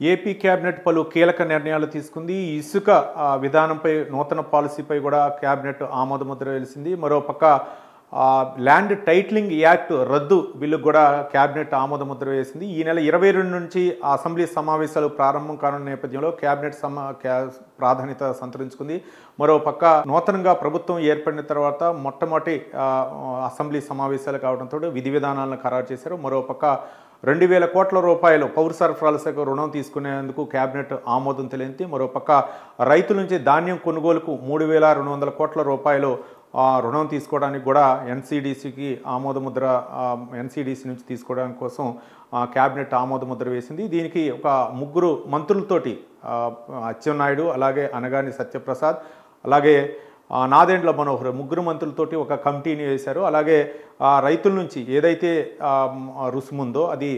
AP cabinet పలు కీలక నిర్ణయాలు తీసుకుంది. ఇసుక విధానంపై నూతన పాలసీపై కూడా కేబినెట్ ఆమోదముద్ర వేసింది. మరోపక్క ల్యాండ్ టైటిలింగ్ యాక్ట్ రద్దు బిల్లుకు కూడా కేబినెట్ ఆమోదముద్ర వేసింది. ఈ నెల 22 నుంచి అసెంబ్లీ సమావేశాలు ప్రారంభం కానున్న నేపథ్యంలో కేబినెట్ ప్రాధాన్యత సంతరించుకుంది. మరోపక్క నూతనంగా ప్రభుత్వం ఏర్పడిన తర్వాత మొట్టమొదటి అసెంబ్లీ సమావేశాలు కావడంతో విధి విధానాలను ఖరారు చేశారు. మరోపక్క 2000 కోట్ల రూపాయలు పౌర సరఫరాల శాఖ రుణం తీసుకునేందుకు కేబినెట్ ఆమోదం తెలిపింది. మరోపక్క రైతుల నుంచి ధాన్యం కొనుగోలుకు 3200 కోట్ల రూపాయలు రుణం తీసుకోవడానికి కూడా ఎన్సీడీసీకి ఆమోదముద్ర ఎన్సీడీసీ నుంచి తీసుకోవడానికి కోసం కేబినెట్ ఆమోదముద్ర వేసింది. దీనికి ఒక ముగ్గురు మంత్రులతోటి అచ్చెన్నాయుడు, అలాగే అనగాని సత్యప్రసాద్, అలాగే నాదెండ్ల మనోహర్ ముగ్గురు మంత్రులతోటి ఒక కమిటీని వేశారు. అలాగే రైతుల నుంచి ఏదైతే రుసుముందో అది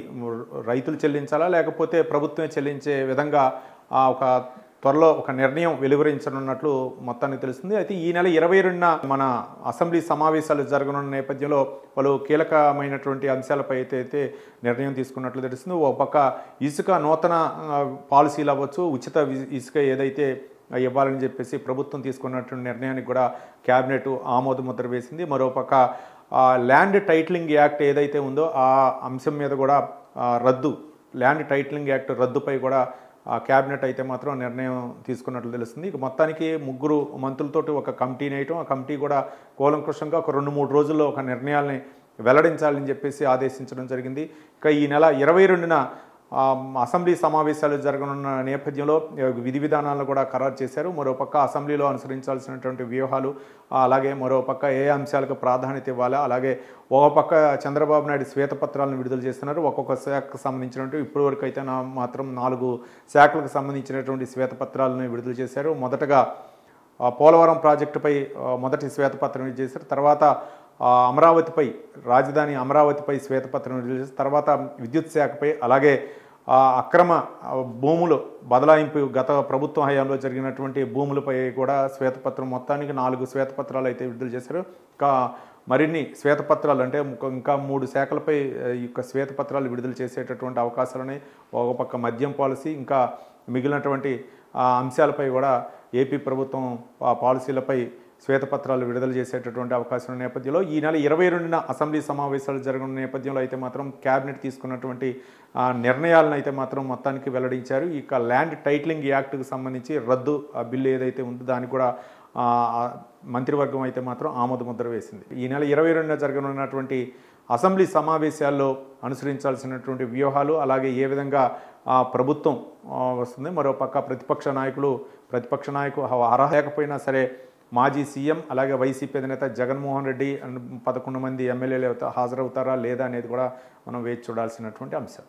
రైతులు చెల్లించాలా లేకపోతే ప్రభుత్వమే చెల్లించే విధంగా ఒక త్వరలో ఒక నిర్ణయం వెలువరించనున్నట్లు మొత్తానికి తెలుస్తుంది. అయితే ఈ నెల 22న మన అసెంబ్లీ సమావేశాలు జరగనున్న నేపథ్యంలో పలు కీలకమైనటువంటి అంశాలపై అయితే నిర్ణయం తీసుకున్నట్లు తెలుస్తుంది. ఒక పక్క ఇసుక నూతన పాలసీలు అవ్వచ్చు, ఉచిత ఇసుక ఏదైతే ఇవ్వాలని చెప్పేసి ప్రభుత్వం తీసుకున్నటువంటి నిర్ణయానికి కూడా కేబినెట్ ఆమోదముద్ర వేసింది. మరోపక్క ల్యాండ్ టైటిలింగ్ యాక్ట్ ఏదైతే ఉందో ఆ అంశం మీద కూడా ల్యాండ్ టైటిలింగ్ యాక్ట్ రద్దుపై కూడా కేబినెట్ అయితే మాత్రం నిర్ణయం తీసుకున్నట్లు తెలుస్తుంది. ఇక మొత్తానికి ముగ్గురు మంత్రులతోటి ఒక కమిటీని వేయటం, ఆ కమిటీ కూడా కూలంకషంగా ఒక 2-3 రోజుల్లో ఒక నిర్ణయాల్ని వెల్లడించాలని చెప్పేసి ఆదేశించడం జరిగింది. ఇక ఈ నెల 22న అసెంబ్లీ సమావేశాలు జరగనున్న నేపథ్యంలో విధి విధానాలను కూడా ఖరారు చేశారు. మరోపక్క అసెంబ్లీలో అనుసరించాల్సినటువంటి వ్యూహాలు, అలాగే మరోపక్క ఏ అంశాలకు ప్రాధాన్యత ఇవ్వాలా, అలాగే ఒక పక్క చంద్రబాబు నాయుడు శ్వేతపత్రాలను విడుదల చేస్తున్నారు. ఒక్కొక్క శాఖకు సంబంధించినటువంటి ఇప్పటివరకు అయితే మాత్రం 4 శాఖలకు సంబంధించినటువంటి శ్వేతపత్రాలను విడుదల చేశారు. మొదటగా పోలవరం ప్రాజెక్టుపై మొదటి శ్వేతపత్రం విడుదల చేశారు. తర్వాత రాజధాని అమరావతిపై శ్వేతపత్రం విడుదల చేశారు. తర్వాత విద్యుత్ శాఖపై, అలాగే అక్రమ భూములు బదలాయింపు గత ప్రభుత్వ హయాంలో జరిగినటువంటి భూములపై కూడా శ్వేతపత్రం, మొత్తానికి 4 శ్వేతపత్రాలు అయితే విడుదల చేశారు. ఇంకా మరిన్ని శ్వేతపత్రాలు అంటే ఇంకా 3 శాఖలపై ఈ యొక్క శ్వేతపత్రాలు విడుదల చేసేటటువంటి అవకాశాలని, ఒక పక్క మద్యం పాలసీ, ఇంకా మిగిలినటువంటి అంశాలపై కూడా ఏపీ ప్రభుత్వం పాలసీలపై శ్వేతపత్రాలు విడుదల చేసేటటువంటి అవకాశం నేపథ్యంలో ఈ నెల 22న అసెంబ్లీ సమావేశాలు జరగనున్న నేపథ్యంలో అయితే మాత్రం కేబినెట్ తీసుకున్నటువంటి నిర్ణయాలను అయితే మాత్రం మొత్తానికి వెల్లడించారు. ఇక ల్యాండ్ టైటిలింగ్ యాక్ట్కి సంబంధించి రద్దు బిల్లు ఏదైతే ఉందో దానికి కూడా మంత్రివర్గం అయితే మాత్రం ఆమోదముద్ర వేసింది. ఈ నెల 22న జరగనున్నటువంటి అసెంబ్లీ సమావేశాల్లో అనుసరించాల్సినటువంటి వ్యూహాలు, అలాగే ఏ విధంగా ప్రభుత్వం వస్తుంది, మరోపక్క ప్రతిపక్ష నాయకులు అర్హలేకపోయినా సరే మాజీ సీఎం అలాగే వైసీపీ అధినేత జగన్మోహన్ రెడ్డి 11 మంది ఎమ్మెల్యేలు హాజరవుతారా లేదా అనేది కూడా మనం వేచి చూడాల్సినటువంటి అంశం.